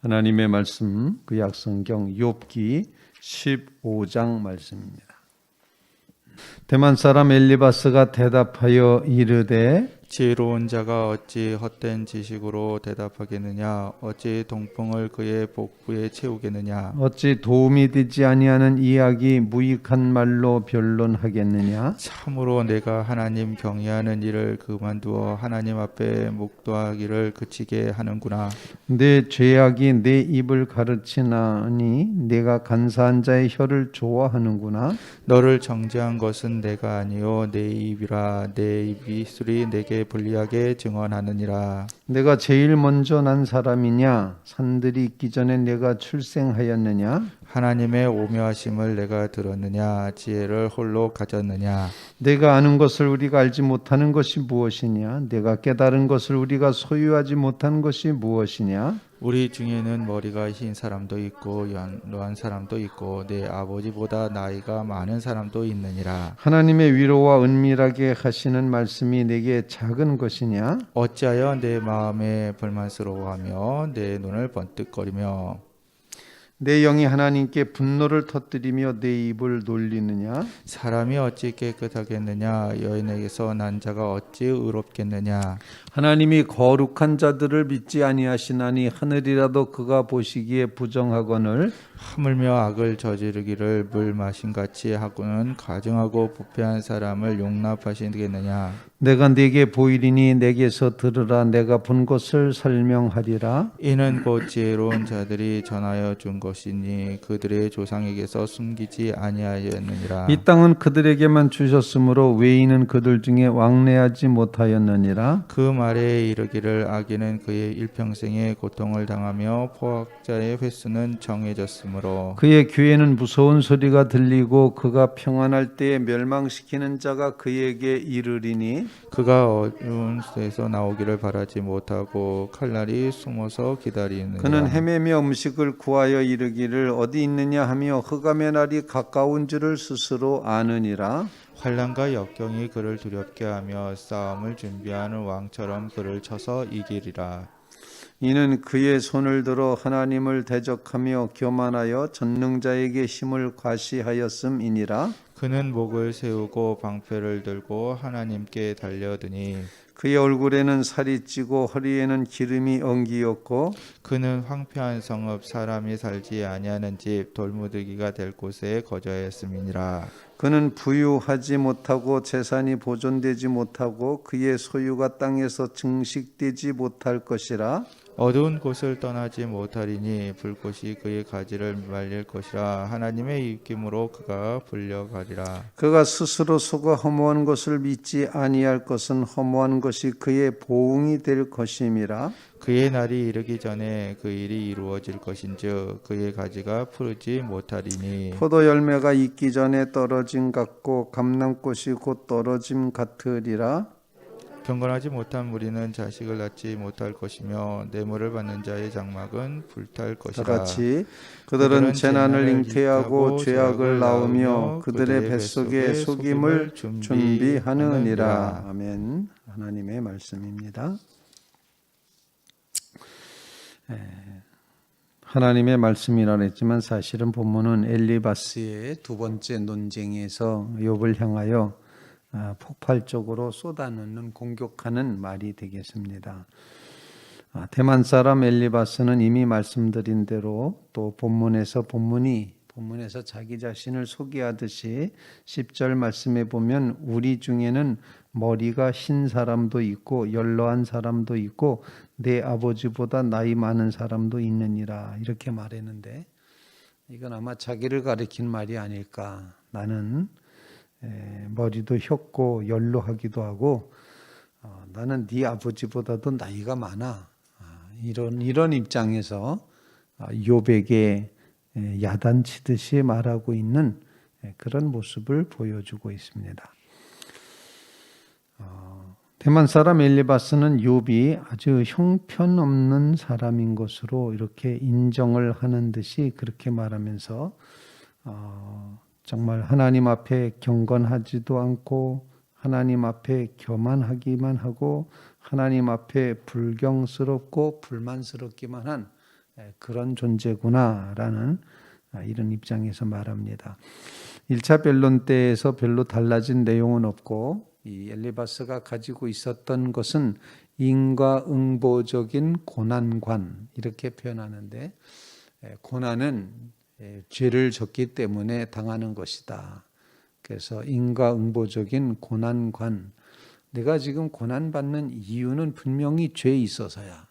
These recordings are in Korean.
하나님의 말씀 구약성경 욥기 15장 말씀입니다. 대만 사람 엘리바스가 대답하여 이르되 지혜로운 자가 어찌 헛된 지식으로 대답하겠느냐? 어찌 동풍을 그의 복부에 채우겠느냐? 어찌 도움이 되지 아니하는 이야기 무익한 말로 변론하겠느냐? 참으로 내가 하나님 경외하는 일을 그만두어 하나님 앞에 묵도하기를 그치게 하는구나. 내 죄악이 내 입을 가르치나니 내가 간사한 자의 혀를 좋아하는구나. 너를 정죄한 것은 내가 아니요 내 입이라. 내 입술이 내게 불리하게 증언하느니라. 내가 제일 먼저 난 사람이냐? 산들이 있기 전에 내가 출생하였느냐? 하나님의 오묘하심을 내가 들었느냐? 지혜를 홀로 가졌느냐? 내가 아는 것을 우리가 알지 못하는 것이 무엇이냐? 내가 깨달은 것을 우리가 소유하지 못한 것이 무엇이냐? 우리 중에는 머리가 흰 사람도 있고 연로한 사람도 있고 내 아버지보다 나이가 많은 사람도 있느니라. 하나님의 위로와 은밀하게 하시는 말씀이 내게 작은 것이냐? 어찌하여 내 마음에 불만스러워하며 내 눈을 번뜩거리며 내 영이 하나님께 분노를 터뜨리며 내 입을 놀리느냐? 사람이 어찌 깨끗하겠느냐? 여인에게서 난 자가 어찌 의롭겠느냐? 하나님이 거룩한 자들을 믿지 아니하시나니 하늘이라도 그가 보시기에 부정하거늘 하물며 악을 저지르기를 물 마신같이 하고는 가증하고 부패한 사람을 용납하시겠느냐? 내가 네게 보이리니 내게서 들으라. 내가 본 것을 설명하리라. 이는 곧 지혜로운 자들이 전하여 준 것이니 그들의 조상에게서 숨기지 아니하였느니라. 이 땅은 그들에게만 주셨으므로 외인은 그들 중에 왕래하지 못하였느니라. 그 말에 이르기를 악인은 그의 일평생에 고통을 당하며 포악자의 횟수는 정해졌으므로 그의 귀에는 무서운 소리가 들리고 그가 평안할 때에 멸망시키는 자가 그에게 이르리니 그가 어두운 데서 나오기를 바라지 못하고 칼날이 숨어서 기다리느니라. 그는 헤매며 음식을 구하여 이르기를 어디 있느냐 하며 흑암의 날이 가까운 줄을 스스로 아느니라. 환난과 역경이 그를 두렵게 하며 싸움을 준비하는 왕처럼 그를 쳐서 이기리라. 이는 그의 손을 들어 하나님을 대적하며 교만하여 전능자에게 힘을 과시하였음이니라. 그는 목을 세우고 방패를 들고 하나님께 달려드니 그의 얼굴에는 살이 찌고 허리에는 기름이 엉기었고 그는 황폐한 성읍 사람이 살지 아니하는 집 돌무더기가 될 곳에 거주하였음이니라. 그는 부유하지 못하고 재산이 보존되지 못하고 그의 소유가 땅에서 증식되지 못할 것이라. 어두운 곳을 떠나지 못하리니 불꽃이 그의 가지를 말릴 것이라. 하나님의 입김으로 그가 불려가리라. 그가 스스로 속아 허무한 것을 믿지 아니할 것은 허무한 것이 그의 보응이 될 것임이라. 그의 날이 이르기 전에 그 일이 이루어질 것인즉 그의 가지가 푸르지 못하리니 포도 열매가 익기 전에 떨어짐 같고 감람꽃이 곧 떨어짐 같으리라. 경건하지 못한 무리는 자식을 낳지 못할 것이며 뇌물을 받는 자의 장막은 불탈 다 것이라. 같이 그들은 재난을 잉태하고 죄악을 낳으며 그들의 뱃속에 속임을 준비하느니라. 아멘. 하나님의 말씀입니다. 하나님의 말씀이라 했지만 사실은 본문은 엘리바스의 두 번째 논쟁에서 욥을 향하여 폭발적으로 쏟아넣는 공격하는 말이 되겠습니다. 대만 사람 엘리바스는 이미 말씀드린 대로 또 본문에서 자기 자신을 소개하듯이 10절 말씀에 보면 우리 중에는 머리가 흰 사람도 있고 연로한 사람도 있고 내 아버지보다 나이 많은 사람도 있느니라 이렇게 말했는데 이건 아마 자기를 가리킨 말이 아닐까. 나는 머리도 휘었고 연로하기도 하고 나는 네 아버지보다도 나이가 많아. 이런 입장에서 욥에게 야단치듯이 말하고 있는 그런 모습을 보여주고 있습니다. 대만 사람 엘리바스는 욥이 아주 형편없는 사람인 것으로 이렇게 인정을 하는 듯이 그렇게 말하면서 정말 하나님 앞에 경건하지도 않고 하나님 앞에 교만하기만 하고 하나님 앞에 불경스럽고 불만스럽기만 한 그런 존재구나라는 이런 입장에서 말합니다. 1차 변론 때에서 별로 달라진 내용은 없고 이 엘리바스가 가지고 있었던 것은 인과응보적인 고난관 이렇게 표현하는데 고난은 죄를 졌기 때문에 당하는 것이다. 그래서 인과응보적인 고난관 내가 지금 고난받는 이유는 분명히 죄에 있어서야.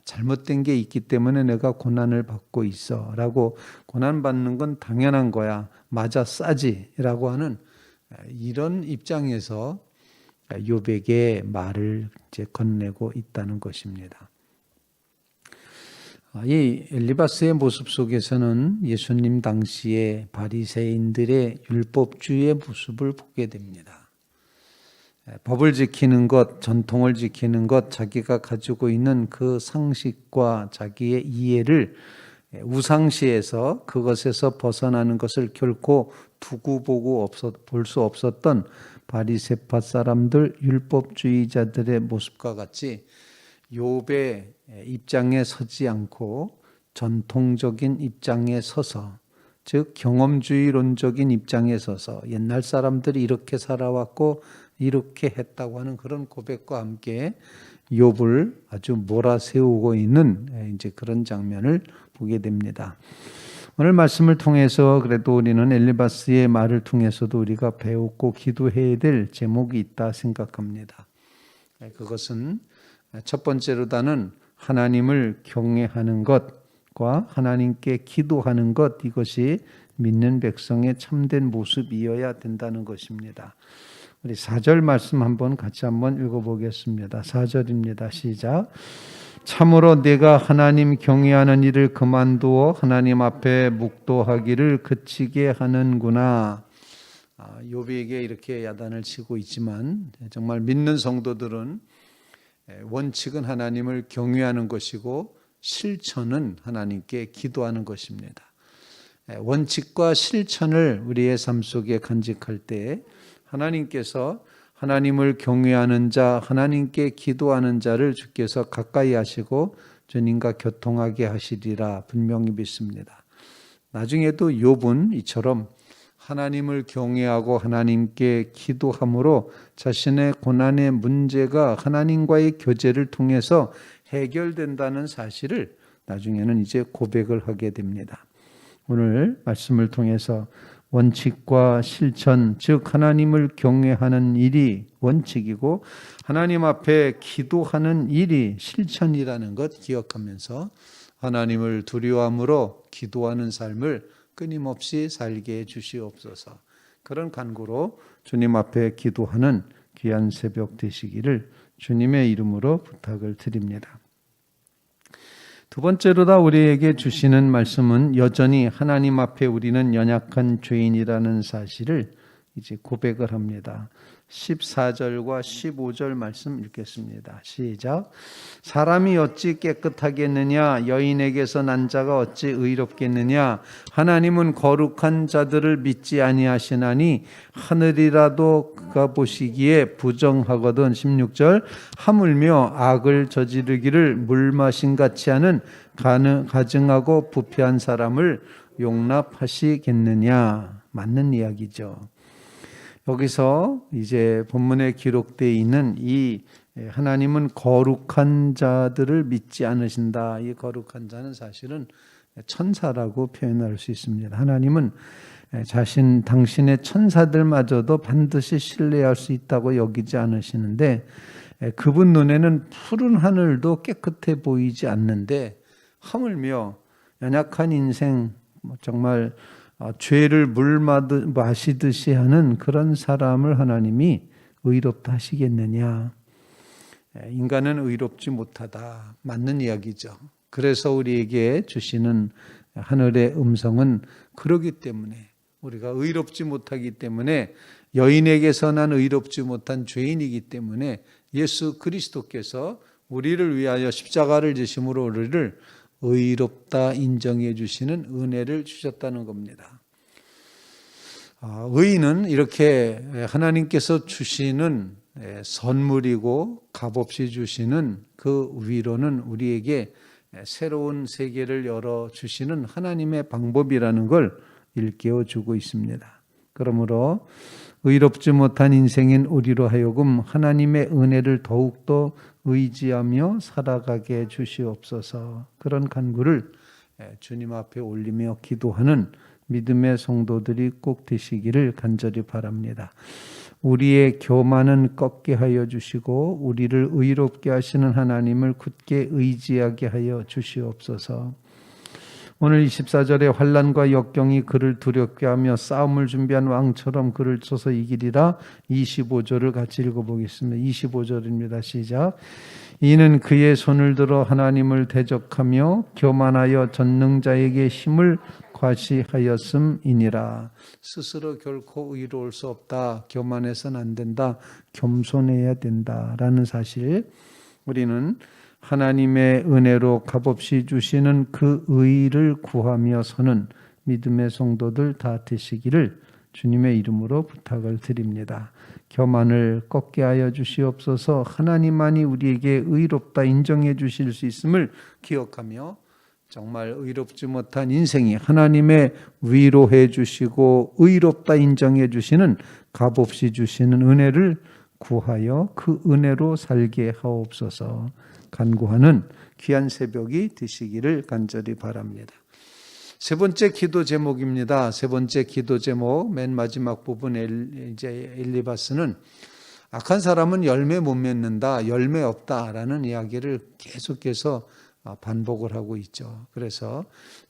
잘못된 게 있기 때문에 내가 고난을 받고 있어 라고 고난받는 건 당연한 거야. 맞아 싸지 라고 하는 이런 입장에서 욥에게 말을 이제 건네고 있다는 것입니다. 이 엘리바스의 모습 속에서는 예수님 당시의 바리새인들의 율법주의의 모습을 보게 됩니다. 법을 지키는 것, 전통을 지키는 것, 자기가 가지고 있는 그 상식과 자기의 이해를 우상시해서 그것에서 벗어나는 것을 결코 두고 보고 볼 수 없었던 바리새파 사람들, 율법주의자들의 모습과 같이 욥의 입장에 서지 않고 전통적인 입장에 서서 즉 경험주의론적인 입장에 서서 옛날 사람들이 이렇게 살아왔고 이렇게 했다고 하는 그런 고백과 함께 욥을 아주 몰아세우고 있는 이제 그런 장면을 보게 됩니다. 오늘 말씀을 통해서 그래도 우리는 엘리바스의 말을 통해서도 우리가 배우고 기도해야 될 제목이 있다 생각합니다. 그것은 첫 번째로다는 하나님을 경외하는 것과 하나님께 기도하는 것 이것이 믿는 백성의 참된 모습이어야 된다는 것입니다. 우리 4절 말씀 한번 같이 한번 읽어보겠습니다. 4절입니다. 시작. 참으로 내가 하나님 경외하는 일을 그만두어 하나님 앞에 묵도하기를 그치게 하는구나. 욥에게 이렇게 야단을 치고 있지만 정말 믿는 성도들은 원칙은 하나님을 경외하는 것이고 실천은 하나님께 기도하는 것입니다. 원칙과 실천을 우리의 삶 속에 간직할 때 하나님께서 하나님을 경외하는 자, 하나님께 기도하는 자를 주께서 가까이 하시고 주님과 교통하게 하시리라 분명히 믿습니다. 나중에도 욥은 이처럼 하나님을 경외하고 하나님께 기도함으로 자신의 고난의 문제가 하나님과의 교제를 통해서 해결된다는 사실을 나중에는 이제 고백을 하게 됩니다. 오늘 말씀을 통해서 원칙과 실천, 즉 하나님을 경외하는 일이 원칙이고 하나님 앞에 기도하는 일이 실천이라는 것 기억하면서 하나님을 두려워함으로 기도하는 삶을 끊임없이 살게 해 주시옵소서. 그런 간구로 주님 앞에 기도하는 귀한 새벽 되시기를 주님의 이름으로 부탁을 드립니다. 두 번째로다 우리에게 주시는 말씀은 여전히 하나님 앞에 우리는 연약한 죄인이라는 사실을 이제 고백을 합니다. 14절과 15절 말씀 읽겠습니다. 시작. 사람이 어찌 깨끗하겠느냐? 여인에게서 난 자가 어찌 의롭겠느냐? 하나님은 거룩한 자들을 믿지 아니하시나니 하늘이라도 그가 보시기에 부정하거든. 16절. 하물며 악을 저지르기를 물 마신 같이 하는 가증하고 부패한 사람을 용납하시겠느냐? 맞는 이야기죠. 여기서 이제 본문에 기록되어 있는 이 하나님은 거룩한 자들을 믿지 않으신다. 이 거룩한 자는 사실은 천사라고 표현할 수 있습니다. 하나님은 당신의 천사들마저도 반드시 신뢰할 수 있다고 여기지 않으시는데 그분 눈에는 푸른 하늘도 깨끗해 보이지 않는데 하물며 연약한 인생 정말 죄를 물 마시듯이 하는 그런 사람을 하나님이 의롭다 하시겠느냐? 인간은 의롭지 못하다. 맞는 이야기죠. 그래서 우리에게 주시는 하늘의 음성은 그러기 때문에 우리가 의롭지 못하기 때문에 여인에게서 난 의롭지 못한 죄인이기 때문에 예수 그리스도께서 우리를 위하여 십자가를 지심으로 우리를 의롭다 인정해 주시는 은혜를 주셨다는 겁니다. 의인은 이렇게 하나님께서 주시는 선물이고 값없이 주시는 그 위로는 우리에게 새로운 세계를 열어주시는 하나님의 방법이라는 걸 일깨워주고 있습니다. 그러므로 의롭지 못한 인생인 우리로 하여금 하나님의 은혜를 더욱더 의지하며 살아가게 해 주시옵소서. 그런 간구를 주님 앞에 올리며 기도하는 믿음의 성도들이 꼭 되시기를 간절히 바랍니다. 우리의 교만은 꺾게 하여 주시고 우리를 의롭게 하시는 하나님을 굳게 의지하게 하여 주시옵소서. 오늘 24절에 환난과 역경이 그를 두렵게 하며 싸움을 준비한 왕처럼 그를 쳐서 이기리라. 25절을 같이 읽어보겠습니다. 25절입니다. 시작. 이는 그의 손을 들어 하나님을 대적하며 교만하여 전능자에게 힘을 과시하였음이니라. 스스로 결코 의로울 수 없다. 교만해서는 안 된다. 겸손해야 된다라는 사실, 우리는 하나님의 은혜로 값없이 주시는 그 의를 구하며 서는 믿음의 성도들 다 되시기를 주님의 이름으로 부탁을 드립니다. 교만을 꺾게 하여 주시옵소서. 하나님만이 우리에게 의롭다 인정해 주실 수 있음을 기억하며 정말 의롭지 못한 인생이 하나님의 위로해 주시고 의롭다 인정해 주시는 값없이 주시는 은혜를 구하여 그 은혜로 살게 하옵소서. 간구하는 귀한 새벽이 되시기를 간절히 바랍니다. 세 번째 기도 제목입니다. 세 번째 기도 제목 맨 마지막 부분에 이제 엘리바스는 악한 사람은 열매 못 맺는다, 열매 없다라는 이야기를 계속해서 반복을 하고 있죠. 그래서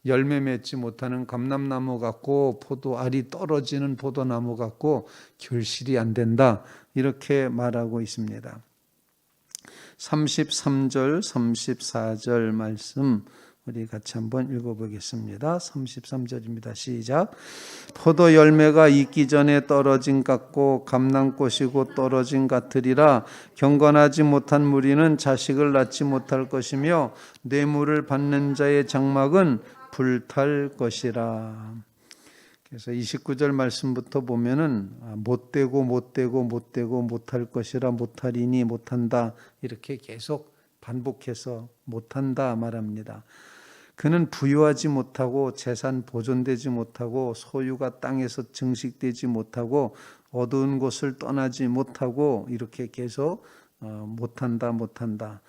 열매 맺지 못하는 감람나무 같고 알이 떨어지는 포도나무 같고 결실이 안 된다, 이렇게 말하고 있습니다. 33절, 34절 말씀 우리 같이 한번 읽어보겠습니다. 33절입니다. 시작. 포도 열매가 익기 전에 떨어진 같고 감람꽃이고 떨어진 같으리라. 경건하지 못한 무리는 자식을 낳지 못할 것이며 뇌물을 받는 자의 장막은 불탈 것이라. 그래서 29절 말씀부터 보면은 못되고 못할 것이라 못하리니 못한다, 이렇게 계속 반복해서 못한다 말합니다. 그는 부유하지 못하고 재산 보존되지 못하고 소유가 땅에서 증식되지 못하고 어두운 곳을 떠나지 못하고 이렇게 계속 못한다.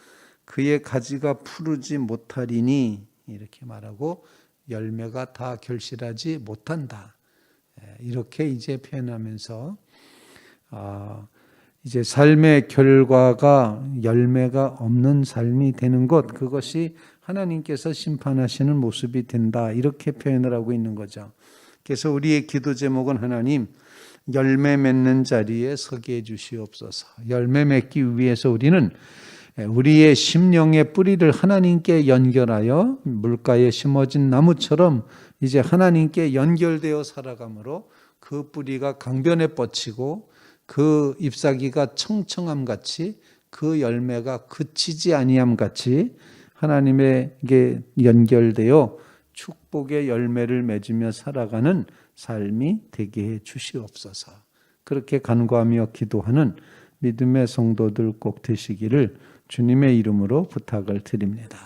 그의 가지가 푸르지 못하리니 이렇게 말하고 열매가 다 결실하지 못한다, 이렇게 이제 표현하면서 이제 삶의 결과가 열매가 없는 삶이 되는 것, 그것이 하나님께서 심판하시는 모습이 된다, 이렇게 표현을 하고 있는 거죠. 그래서 우리의 기도 제목은 하나님 열매 맺는 자리에 서게 해 주시옵소서. 열매 맺기 위해서 우리는 우리의 심령의 뿌리를 하나님께 연결하여 물가에 심어진 나무처럼 이제 하나님께 연결되어 살아가므로 그 뿌리가 강변에 뻗치고 그 잎사귀가 청청함 같이 그 열매가 그치지 아니함 같이 하나님에게 연결되어 축복의 열매를 맺으며 살아가는 삶이 되게 해 주시옵소서. 그렇게 간구하며 기도하는 믿음의 성도들 꼭 되시기를 주님의 이름으로 부탁을 드립니다.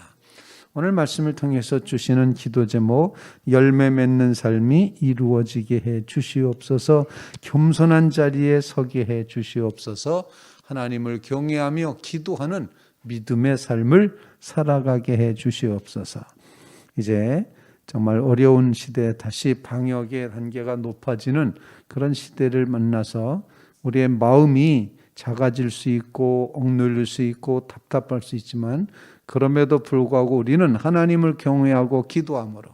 오늘 말씀을 통해서 주시는 기도 제목, 열매 맺는 삶이 이루어지게 해 주시옵소서. 겸손한 자리에 서게 해 주시옵소서. 하나님을 경외하며 기도하는 믿음의 삶을 살아가게 해 주시옵소서. 이제 정말 어려운 시대, 다시 방역의 단계가 높아지는 그런 시대를 만나서 우리의 마음이 작아질 수 있고 억눌릴 수 있고 답답할 수 있지만 그럼에도 불구하고 우리는 하나님을 경외하고 기도함으로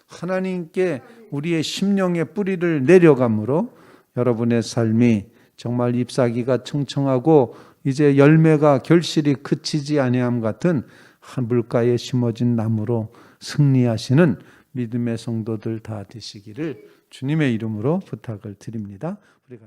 하나님께 우리의 심령의 뿌리를 내려감으로 여러분의 삶이 정말 잎사귀가 청청하고 이제 열매가 결실이 그치지 아니함 같은 한 물가에 심어진 나무로 승리하시는 믿음의 성도들 다 되시기를 주님의 이름으로 부탁을 드립니다. 우리가